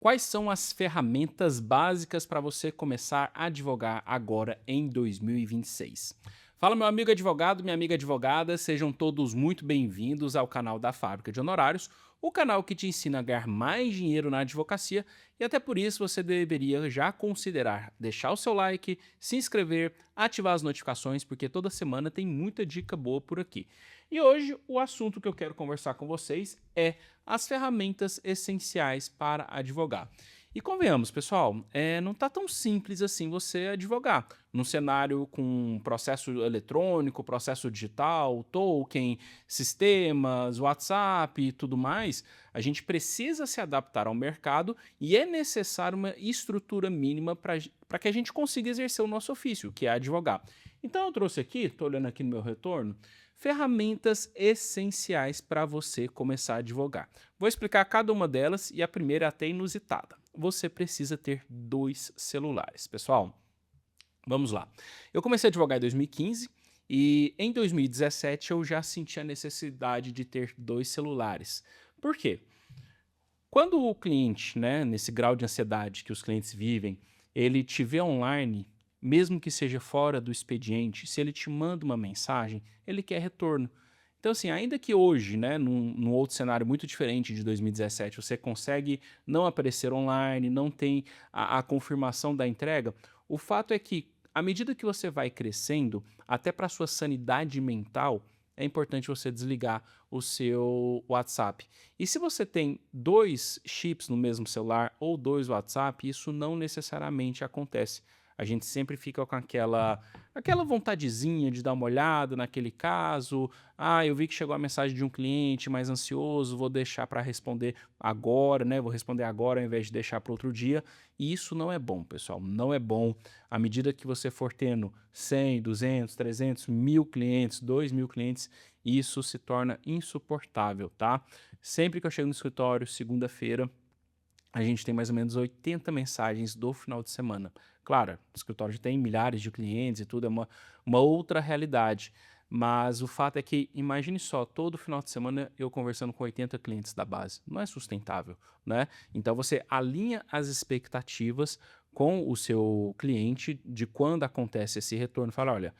Quais são as ferramentas básicas para você começar a advogar agora em 2026? Fala, meu amigo advogado, minha amiga advogada, sejam todos muito bem-vindos ao canal da Fábrica de Honorários, o canal que te ensina a ganhar mais dinheiro na advocacia e até por isso você deveria já considerar deixar o seu like, se inscrever, ativar as notificações, porque toda semana tem muita dica boa por aqui. E hoje o assunto que eu quero conversar com vocês é as ferramentas essenciais para advogar. E convenhamos, pessoal, não está tão simples assim você advogar. Num cenário com processo eletrônico, processo digital, token, sistemas, WhatsApp e tudo mais, a gente precisa se adaptar ao mercado e é necessário uma estrutura mínima para que a gente consiga exercer o nosso ofício, que é advogar. Então eu trouxe aqui, estou olhando aqui no meu retorno, ferramentas essenciais para você começar a advogar. Vou explicar cada uma delas e a primeira é até inusitada. Você precisa ter dois celulares. Pessoal, vamos lá. Eu comecei a advogar em 2015 e em 2017 eu já senti a necessidade de ter dois celulares. Por quê? Quando o cliente, né, nesse grau de ansiedade que os clientes vivem, ele te vê online, mesmo que seja fora do expediente, se ele te manda uma mensagem, ele quer retorno. Então, assim, ainda que hoje, né, num outro cenário muito diferente de 2017, você consegue não aparecer online, não tem a confirmação da entrega, o fato é que, à medida que você vai crescendo, até para sua sanidade mental, é importante você desligar o seu WhatsApp. E se você tem dois chips no mesmo celular ou dois WhatsApp, isso não necessariamente acontece. A gente sempre fica com aquela vontadezinha de dar uma olhada naquele caso. Ah, eu vi que chegou a mensagem de um cliente mais ansioso, vou deixar para responder agora, né? Vou responder agora ao invés de deixar para outro dia. E isso não é bom, pessoal. Não é bom. À medida que você for tendo 100, 200, 300, 1000 clientes, 2000 clientes, isso se torna insuportável, tá? Sempre que eu chego no escritório, segunda-feira, a gente tem mais ou menos 80 mensagens do final de semana. Claro, o escritório já tem milhares de clientes e tudo, é uma outra realidade. Mas o fato é que, imagine só, todo final de semana eu conversando com 80 clientes da base. Não é sustentável, né? Então você alinha as expectativas com o seu cliente de quando acontece esse retorno. Fala, olha,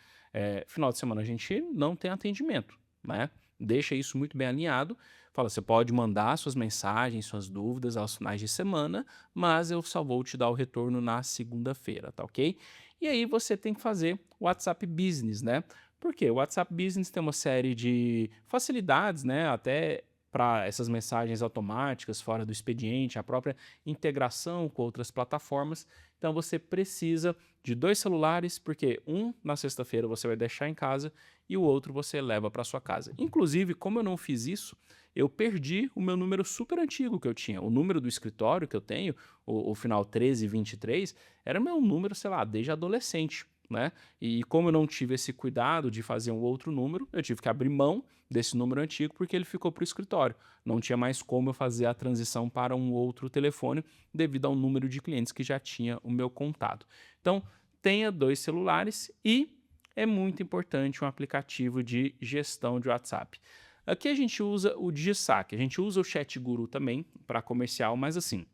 final de semana a gente não tem atendimento, né? Deixa isso muito bem alinhado. Fala, você pode mandar suas mensagens, suas dúvidas aos finais de semana, mas eu só vou te dar o retorno na segunda-feira, tá ok? E aí você tem que fazer o WhatsApp Business, né? Porque o WhatsApp Business tem uma série de facilidades, né? Até para essas mensagens automáticas fora do expediente, a própria integração com outras plataformas. Então você precisa de dois celulares, porque um na sexta-feira você vai deixar em casa e o outro você leva para sua casa. Inclusive, como eu não fiz isso, eu perdi o meu número super antigo que eu tinha. O número do escritório que eu tenho, o final 1323, era meu número, sei lá, desde adolescente, né? E como eu não tive esse cuidado de fazer um outro número, eu tive que abrir mão desse número antigo porque ele ficou para o escritório. Não tinha mais como eu fazer a transição para um outro telefone devido ao número de clientes que já tinha o meu contato. Então, tenha dois celulares e é muito importante um aplicativo de gestão de WhatsApp. Aqui a gente usa o DigiSaque, a gente usa o ChatGuru também para comercial, mas assim,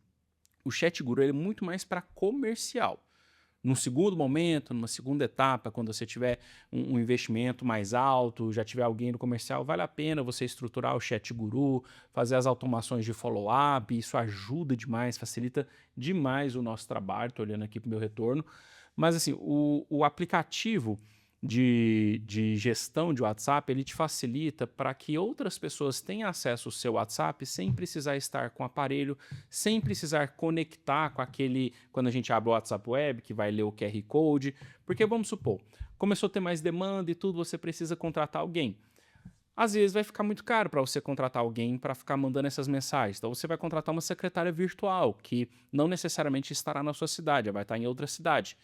o ChatGuru é muito mais para comercial. Num segundo momento, numa segunda etapa, quando você tiver um investimento mais alto, já tiver alguém no comercial, vale a pena você estruturar o ChatGuru, fazer as automações de follow-up, isso ajuda demais, facilita demais o nosso trabalho, estou olhando aqui para o meu retorno. Mas assim, o aplicativo de gestão de WhatsApp, ele te facilita para que outras pessoas tenham acesso ao seu WhatsApp sem precisar estar com o aparelho, sem precisar conectar com aquele, quando a gente abre o WhatsApp Web, que vai ler o QR Code, porque vamos supor, começou a ter mais demanda e tudo, você precisa contratar alguém. Às vezes vai ficar muito caro para você contratar alguém para ficar mandando essas mensagens. Então você vai contratar uma secretária virtual, que não necessariamente estará na sua cidade, vai estar em outra cidade.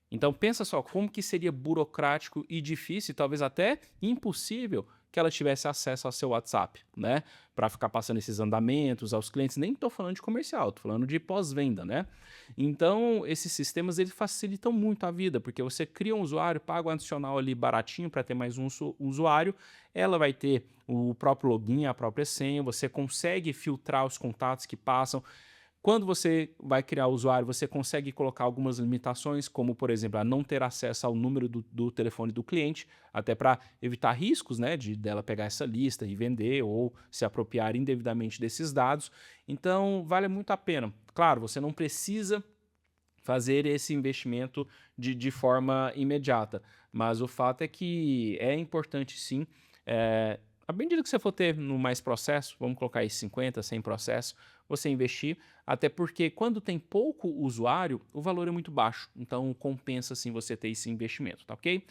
Então pensa só como que seria burocrático e difícil, talvez até impossível, que ela tivesse acesso ao seu WhatsApp, né? Para ficar passando esses andamentos aos clientes. Nem estou falando de comercial, estou falando de pós-venda, né? Então esses sistemas eles facilitam muito a vida, porque você cria um usuário, paga um adicional ali baratinho para ter mais um usuário, ela vai ter o próprio login, a própria senha, você consegue filtrar os contatos que passam. Quando você vai criar o usuário, você consegue colocar algumas limitações, como, por exemplo, a não ter acesso ao número do telefone do cliente, até para evitar riscos, né, dela pegar essa lista e vender ou se apropriar indevidamente desses dados. Então, vale muito a pena. Claro, você não precisa fazer esse investimento de forma imediata, mas o fato é que é importante sim, à medida que você for ter no mais processo, vamos colocar aí 50, 100 processos, você investir, até porque quando tem pouco usuário, o valor é muito baixo, então compensa sim você ter esse investimento, tá ok?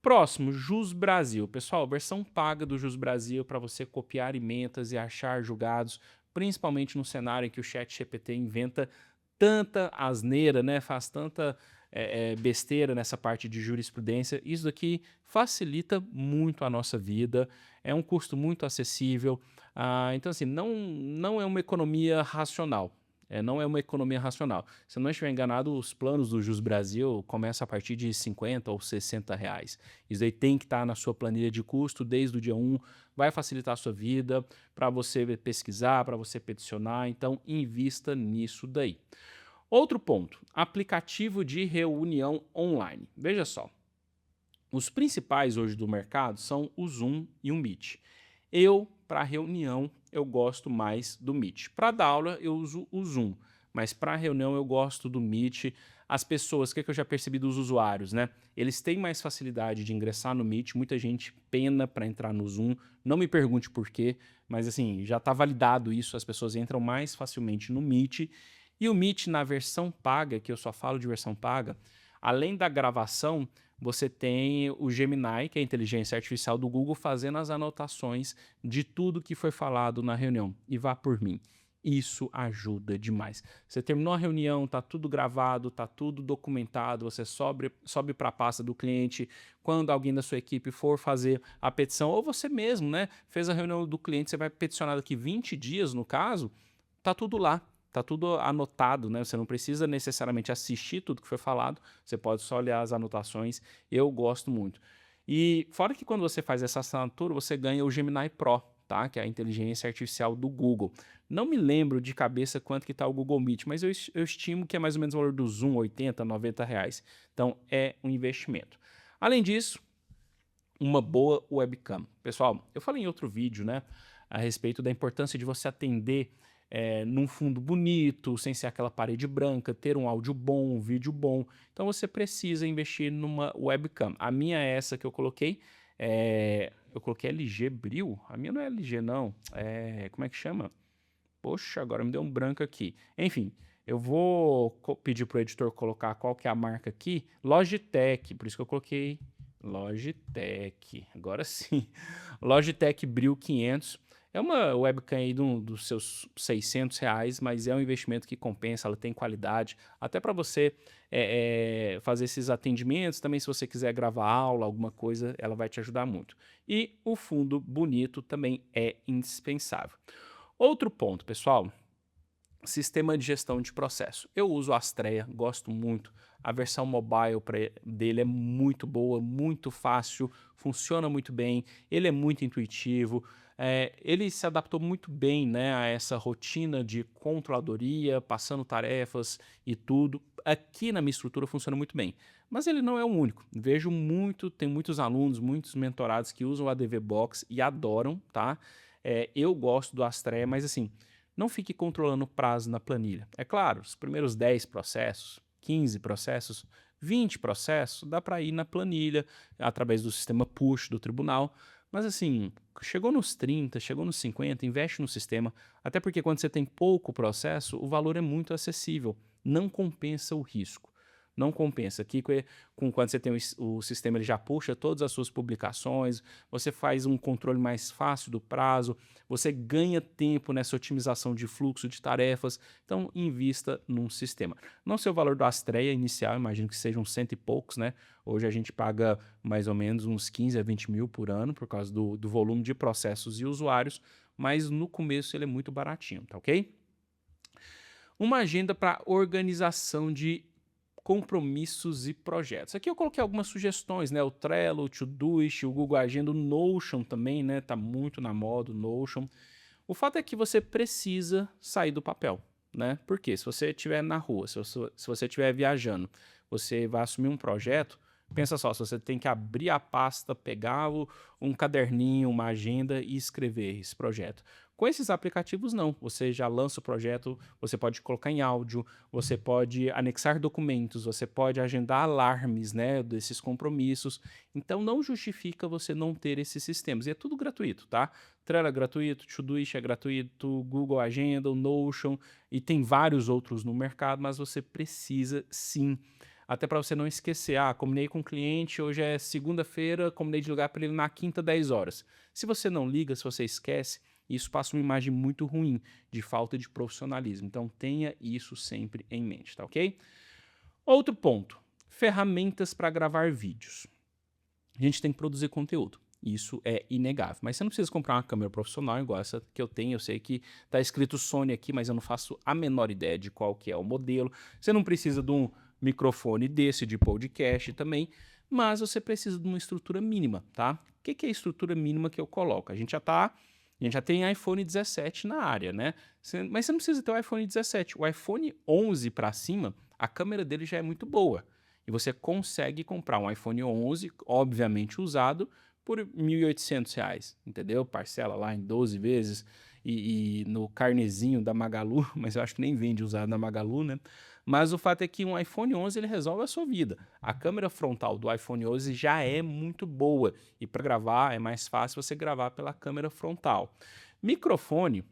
Próximo, Jus Brasil. Pessoal, versão paga do Jus Brasil para você copiar emendas e achar julgados, principalmente no cenário em que o ChatGPT inventa tanta asneira, né? Faz tanta besteira nessa parte de jurisprudência. Isso daqui facilita muito a nossa vida, é um custo muito acessível. Então, assim, não é uma economia racional. Não é uma economia racional. Se eu não estiver enganado, os planos do Jus Brasil começam a partir de 50 ou 60 reais. Isso aí tem que estar na sua planilha de custo desde o dia 1, vai facilitar a sua vida para você pesquisar, para você peticionar, então invista nisso daí. Outro ponto, aplicativo de reunião online. Veja só, os principais hoje do mercado são o Zoom e o Meet. Para reunião, eu gosto mais do Meet. Para dar aula, eu uso o Zoom, mas para reunião eu gosto do Meet. As pessoas, o que eu já percebi dos usuários, né? Eles têm mais facilidade de ingressar no Meet, muita gente pena para entrar no Zoom. Não me pergunte por quê, mas assim, já está validado isso, as pessoas entram mais facilmente no Meet. E o Meet na versão paga, que eu só falo de versão paga, além da gravação, você tem o Gemini, que é a inteligência artificial do Google, fazendo as anotações de tudo que foi falado na reunião. E vá por mim. Isso ajuda demais. Você terminou a reunião, está tudo gravado, está tudo documentado, você sobe para a pasta do cliente. Quando alguém da sua equipe for fazer a petição, ou você mesmo, né, fez a reunião do cliente, você vai peticionar daqui 20 dias, no caso, está tudo lá. Tá tudo anotado, né? Você não precisa necessariamente assistir tudo que foi falado, você pode só olhar as anotações. Eu gosto muito. E fora que quando você faz essa assinatura, você ganha o Gemini Pro, tá? Que é a inteligência artificial do Google. Não me lembro de cabeça quanto que tá o Google Meet, mas eu estimo que é mais ou menos o valor do Zoom, 80, 90 reais. Então é um investimento. Além disso, uma boa webcam. Pessoal, eu falei em outro vídeo, né? A respeito da importância de você atender num fundo bonito, sem ser aquela parede branca, ter um áudio bom, um vídeo bom. Então você precisa investir numa webcam. A minha é essa que eu coloquei. Eu coloquei LG Brio. A minha não é LG, não. Como é que chama? Poxa, agora me deu um branco aqui. Enfim, eu vou pedir para o editor colocar qual que é a marca aqui. Logitech, por isso que eu coloquei Logitech. Agora sim. Logitech Brio 500. É uma webcam aí dos seus 600 reais, mas é um investimento que compensa, ela tem qualidade, até para você fazer esses atendimentos, também se você quiser gravar aula, alguma coisa, ela vai te ajudar muito. E o fundo bonito também é indispensável. Outro ponto, pessoal, sistema de gestão de processo. Eu uso o Astrea, gosto muito. A versão mobile dele é muito boa, muito fácil, funciona muito bem, ele é muito intuitivo. Ele se adaptou muito bem, né, a essa rotina de controladoria, passando tarefas e tudo. Aqui na minha estrutura funciona muito bem, mas ele não é o único. Vejo tem muitos alunos, muitos mentorados que usam o ADV Box e adoram, tá? Eu gosto do Astrea, mas assim, não fique controlando o prazo na planilha. É claro, os primeiros 10 processos, 15 processos, 20 processos, dá para ir na planilha, através do sistema push do tribunal. Mas assim, chegou nos 30, chegou nos 50, investe no sistema, até porque quando você tem pouco processo, o valor é muito acessível, não compensa o risco. Não compensa. Aqui, quando você tem o sistema, ele já puxa todas as suas publicações, você faz um controle mais fácil do prazo, você ganha tempo nessa otimização de fluxo de tarefas, então invista num sistema. Não sei o valor da Astrea inicial, imagino que sejam 100 e poucos, né? Hoje a gente paga mais ou menos uns 15 a 20 mil por ano, por causa do volume de processos e usuários, mas no começo ele é muito baratinho, tá ok? Uma agenda para organização de compromissos e projetos. Aqui eu coloquei algumas sugestões, né? O Trello, o Todoist, o Google Agenda, o Notion também, né? Tá muito na moda o Notion. O fato é que você precisa sair do papel. né? Porque se você estiver na rua, se você estiver viajando, você vai assumir um projeto, pensa só, se você tem que abrir a pasta, pegar um caderninho, uma agenda e escrever esse projeto. Com esses aplicativos, não. Você já lança o projeto, você pode colocar em áudio, você pode anexar documentos, você pode agendar alarmes, né, desses compromissos. Então, não justifica você não ter esses sistemas. E é tudo gratuito, tá? Trello é gratuito, Todoist é gratuito, Google Agenda, o Notion, e tem vários outros no mercado, mas você precisa sim. Até para você não esquecer, combinei com o cliente, hoje é segunda-feira, combinei de ligar para ele na quinta, 10 horas. Se você não liga, se você esquece, isso passa uma imagem muito ruim de falta de profissionalismo. Então tenha isso sempre em mente, tá ok? Outro ponto, ferramentas para gravar vídeos. A gente tem que produzir conteúdo. Isso é inegável. Mas você não precisa comprar uma câmera profissional igual essa que eu tenho. Eu sei que está escrito Sony aqui, mas eu não faço a menor ideia de qual que é o modelo. Você não precisa de um microfone desse de podcast também, mas você precisa de uma estrutura mínima, tá? O que é a estrutura mínima que eu coloco? A gente já tem iPhone 17 na área, né? Mas você não precisa ter o iPhone 17. O iPhone 11 para cima, a câmera dele já é muito boa. E você consegue comprar um iPhone 11, obviamente usado, por R$ 1.800, entendeu? Parcela lá em 12 vezes e no carnezinho da Magalu, mas eu acho que nem vende usado na Magalu, né? Mas o fato é que um iPhone 11 ele resolve a sua vida. A câmera frontal do iPhone 11 já é muito boa e para gravar é mais fácil você gravar pela câmera frontal. Microfone,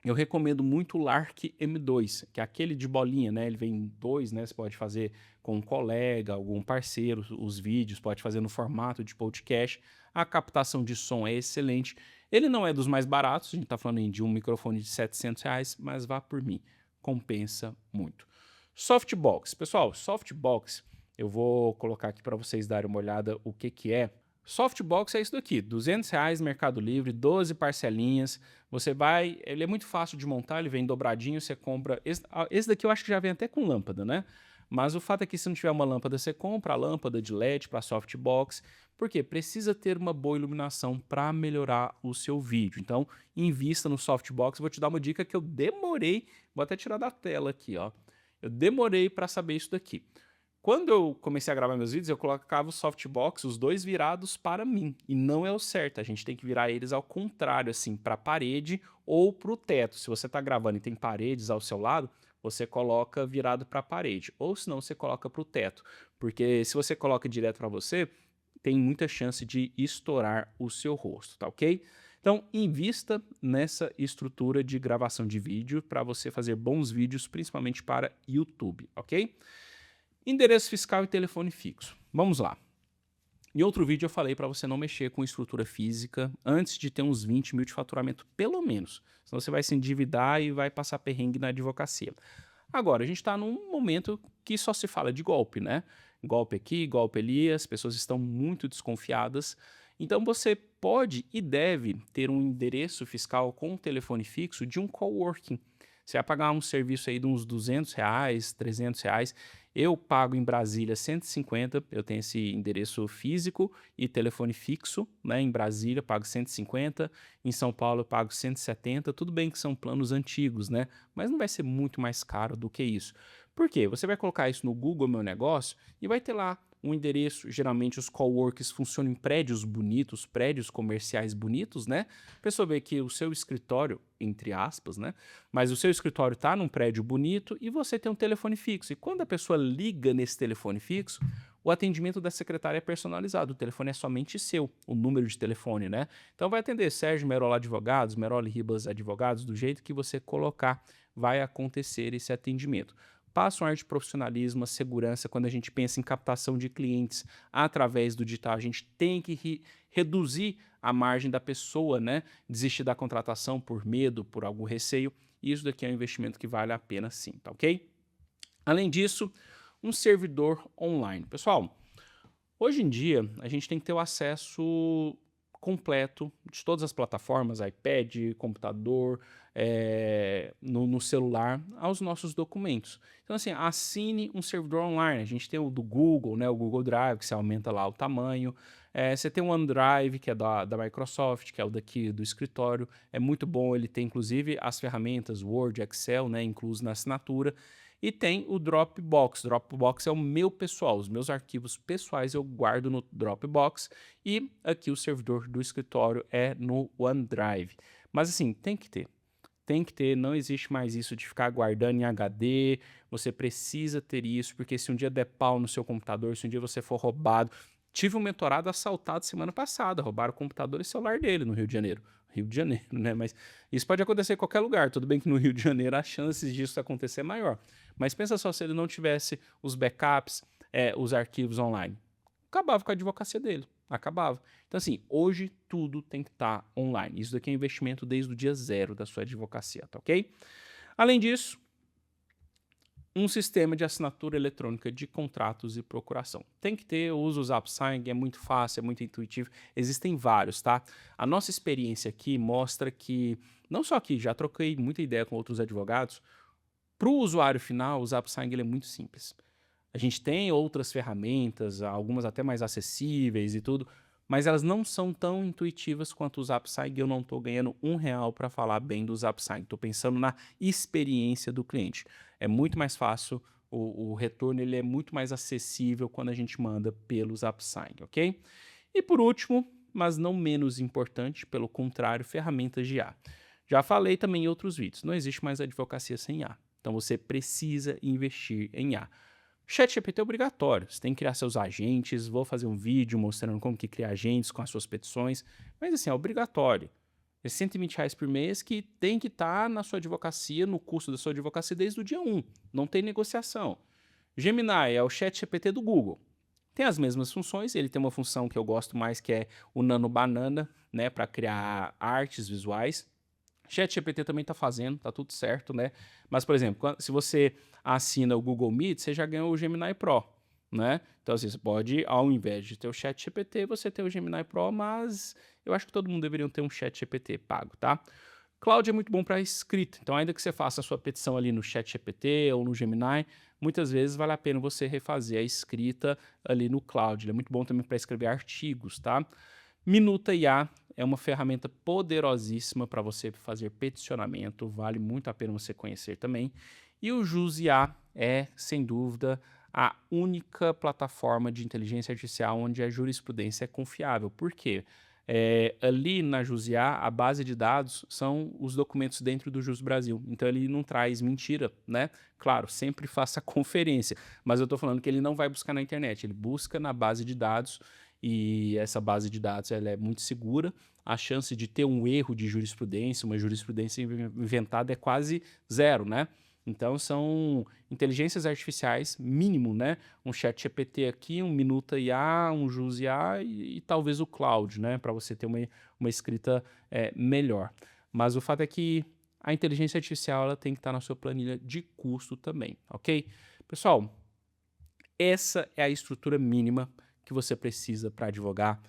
eu recomendo muito o Lark M2, que é aquele de bolinha, né? Ele vem dois, né? Você pode fazer com um colega, algum parceiro, os vídeos, pode fazer no formato de podcast. A captação de som é excelente. Ele não é dos mais baratos, a gente está falando de um microfone de R$ 700, mas vá por mim, compensa muito. Softbox. Pessoal, softbox, eu vou colocar aqui para vocês darem uma olhada o que é. Softbox é isso daqui, R$ 200, Mercado Livre, 12 parcelinhas. Você vai, ele é muito fácil de montar, ele vem dobradinho, você compra. Esse daqui eu acho que já vem até com lâmpada, né? Mas o fato é que se não tiver uma lâmpada, você compra a lâmpada de LED para softbox, porque precisa ter uma boa iluminação para melhorar o seu vídeo. Então, invista no softbox. Vou te dar uma dica que eu demorei, vou até tirar da tela aqui, ó. Eu demorei para saber isso daqui. Quando eu comecei a gravar meus vídeos, eu colocava o softbox, os dois virados para mim. E não é o certo, a gente tem que virar eles ao contrário, assim, para a parede ou para o teto. Se você está gravando e tem paredes ao seu lado, você coloca virado para a parede. Ou senão você coloca para o teto. Porque se você coloca direto para você, tem muita chance de estourar o seu rosto, tá ok? Então, invista nessa estrutura de gravação de vídeo para você fazer bons vídeos, principalmente para YouTube, ok? Endereço fiscal e telefone fixo. Vamos lá. Em outro vídeo eu falei para você não mexer com estrutura física antes de ter uns 20 mil de faturamento, pelo menos. Senão você vai se endividar e vai passar perrengue na advocacia. Agora, a gente está num momento que só se fala de golpe, né? Golpe aqui, golpe ali, as pessoas estão muito desconfiadas. Então você pode e deve ter um endereço fiscal com um telefone fixo de um coworking. Você vai pagar um serviço aí de uns R$ 200, R$ 300. Eu pago em Brasília 150, eu tenho esse endereço físico e telefone fixo, né? Em Brasília eu pago 150, em São Paulo eu pago 170, tudo bem que são planos antigos, né? Mas não vai ser muito mais caro do que isso. Por quê? Você vai colocar isso no Google Meu Negócio e vai ter lá um endereço. Geralmente os coworks funcionam em prédios bonitos, prédios comerciais bonitos, né? A pessoa vê que o seu escritório, entre aspas, né? Mas o seu escritório está num prédio bonito e você tem um telefone fixo. E quando a pessoa liga nesse telefone fixo, o atendimento da secretária é personalizado. O telefone é somente seu, o número de telefone, né? Então vai atender Sérgio Merola Advogados, Meroli Ribas Advogados, do jeito que você colocar, vai acontecer esse atendimento. Passa um ar de profissionalismo, a segurança. Quando a gente pensa em captação de clientes através do digital, a gente tem que reduzir a margem da pessoa, né? Desistir da contratação por medo, por algum receio. Isso daqui é um investimento que vale a pena sim, tá ok? Além disso, um servidor online. Pessoal, hoje em dia a gente tem que ter o acesso completo de todas as plataformas, iPad, computador, no celular, aos nossos documentos. Então, assim, assine um servidor online. A gente tem o do Google, né, o Google Drive, que você aumenta lá o tamanho. Você tem o OneDrive, que é da Microsoft, que é o daqui do escritório, é muito bom, ele tem inclusive as ferramentas Word, Excel, né, incluso na assinatura, e tem o Dropbox. Dropbox é o meu pessoal, os meus arquivos pessoais eu guardo no Dropbox e aqui o servidor do escritório é no OneDrive. Mas assim, tem que ter, não existe mais isso de ficar guardando em HD, você precisa ter isso, porque se um dia der pau no seu computador, se um dia você for roubado, tive um mentorado assaltado semana passada, roubaram o computador e celular dele no Rio de Janeiro. Rio de Janeiro, né? Mas isso pode acontecer em qualquer lugar. Tudo bem que no Rio de Janeiro as chances disso acontecer é maior. Mas pensa só se ele não tivesse os backups, os arquivos online. Acabava com a advocacia dele. Acabava. Então, assim, hoje tudo tem que estar online. Isso daqui é investimento desde o dia zero da sua advocacia, tá ok? Além disso, um sistema de assinatura eletrônica de contratos e procuração. Tem que ter, eu uso o ZapSign, é muito fácil, é muito intuitivo, existem vários, tá? A nossa experiência aqui mostra que, não só aqui, já troquei muita ideia com outros advogados, para o usuário final, o ZapSign ele é muito simples. A gente tem outras ferramentas, algumas até mais acessíveis e tudo, mas elas não são tão intuitivas quanto o ZapSign e eu não estou ganhando R$ 1 para falar bem do ZapSign. Estou pensando na experiência do cliente. É muito mais fácil, o retorno ele é muito mais acessível quando a gente manda pelo ZapSign, ok? E por último, mas não menos importante, pelo contrário, ferramentas de IA. Já falei também em outros vídeos, não existe mais advocacia sem IA. Então você precisa investir em IA. ChatGPT é obrigatório, você tem que criar seus agentes, vou fazer um vídeo mostrando como que cria agentes com as suas petições, mas assim, é obrigatório. É R$ 120 por mês que tem que estar na sua advocacia, no custo da sua advocacia desde o dia 1, não tem negociação. Gemini é o ChatGPT do Google. Tem as mesmas funções, ele tem uma função que eu gosto mais que é o Nano Banana, né, para criar artes visuais. ChatGPT também está fazendo, tá tudo certo, né? Mas, por exemplo, se você assina o Google Meet, você já ganhou o Gemini Pro, né? Então, assim, você pode, ao invés de ter o ChatGPT, você ter o Gemini Pro, mas eu acho que todo mundo deveria ter um ChatGPT pago, tá? Cloud é muito bom para escrita, então ainda que você faça a sua petição ali no ChatGPT ou no Gemini, muitas vezes vale a pena você refazer a escrita ali no Cloud. Ele é muito bom também para escrever artigos, tá? Minuta IA é uma ferramenta poderosíssima para você fazer peticionamento, vale muito a pena você conhecer também. E o Jus IA é, sem dúvida, a única plataforma de inteligência artificial onde a jurisprudência é confiável. Por quê? Ali na Jus IA, a base de dados são os documentos dentro do Jus Brasil. Então ele não traz mentira, né? Claro, sempre faça conferência, mas eu estou falando que ele não vai buscar na internet, ele busca na base de dados e essa base de dados ela é muito segura. A chance de ter um erro de jurisprudência, uma jurisprudência inventada é quase zero, né? Então são inteligências artificiais mínimo, né? Um ChatGPT aqui, um Minuta IA, um Jus IA e talvez o Cloud, né? Para você ter uma escrita melhor. Mas o fato é que a inteligência artificial ela tem que estar na sua planilha de custo também, ok? Pessoal, essa é a estrutura mínima que você precisa para advogar.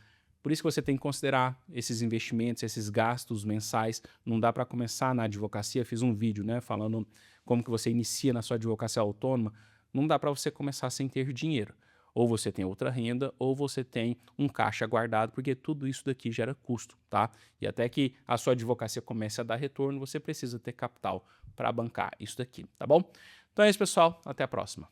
Por isso que você tem que considerar esses investimentos, esses gastos mensais. Não dá para começar na advocacia. Fiz um vídeo, né, falando como que você inicia na sua advocacia autônoma. Não dá para você começar sem ter dinheiro. Ou você tem outra renda, ou você tem um caixa guardado, porque tudo isso daqui gera custo, tá? E até que a sua advocacia comece a dar retorno, você precisa ter capital para bancar isso daqui, tá bom? Então é isso, pessoal. Até a próxima.